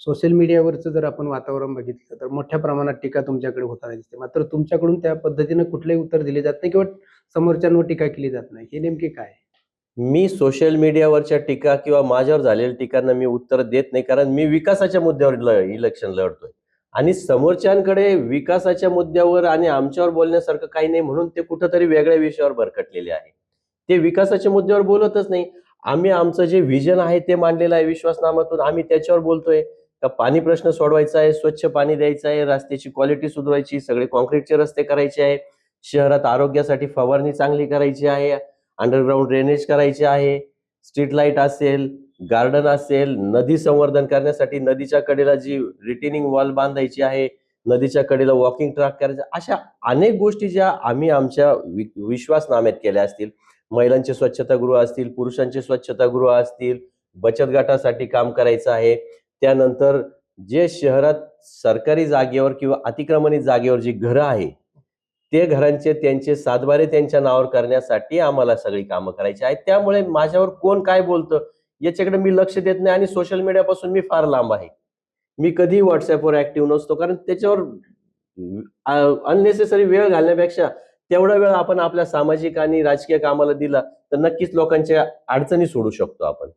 Social मीडियावरचं जर आपण वातावरण बघितलं तर मोठ्या प्रमाणात टीका तुमच्याकडे होताना दिसते. मात्र तुमच्याकडून त्या पद्धतीनं कुठलंही उत्तर दिले जात नाही किंवा समोरच्यांवर टीका केली जात नाही. हे नेमके काय? मी सोशल मीडियावरच्या टीका किंवा माझ्यावर झालेल्या टीकांना मी उत्तर देत नाही, कारण मी विकासाच्या मुद्द्यावर इलेक्शन लढतोय आणि समोरच्यांकडे विकासाच्या मुद्द्यावर आणि आमच्यावर बोलण्यासारखं काही नाही, म्हणून ते कुठंतरी वेगळ्या विषयावर भरकटलेले आहे. ते विकासाच्या मुद्द्यावर बोलतच नाही. आम्ही आमचं जे व्हिजन आहे ते मांडलेलं आहे विश्वासनामातून, आम्ही त्याच्यावर बोलतोय. का पाणी प्रश्न सोडवायचा आहे, स्वच्छ पाणी द्यायचं आहे, रस्त्याची क्वालिटी सुधारायची, सगळे कॉन्क्रीटचे रस्ते करायचे आहे, शहरात आरोग्यासाठी फवारणी चांगली करायची आहे, अंडरग्राऊंड ड्रेनेज करायचे आहे, स्ट्रीट लाईट असेल, गार्डन असेल, नदी संवर्धन करण्यासाठी नदीच्या कडेला जी रिटेनिंग वॉल बांधायची आहे, नदीच्या कडेला वॉकिंग ट्रॅक करायचा, अशा अनेक गोष्टी ज्या आम्ही आमच्या विश्वासनाम्यात केल्या असतील. महिलांचे स्वच्छतागृह असतील, पुरुषांचे स्वच्छतागृह असतील, बचत गटासाठी काम करायचं आहे. त्यानंतर जे शहरात सरकारी जागेवर किंवा अतिक्रमणित जागेवर जी घरं आहे, ते घरांचे त्यांचे सातबारे त्यांच्या नावावर करण्यासाठी आम्हाला सगळी कामं करायची आहेत. त्यामुळे माझ्यावर कोण काय बोलतं याच्याकडे मी लक्ष देत नाही आणि सोशल मीडियापासून मी फार लांब आहे. मी कधीही व्हॉट्सअपवर ऍक्टिव्ह नसतो, कारण त्याच्यावर अननेसेसरी वेळ घालण्यापेक्षा तेवढा वेळ आपण आपल्या सामाजिक आणि राजकीय कामाला दिला तर नक्कीच लोकांच्या अडचणी सोडू शकतो आपण.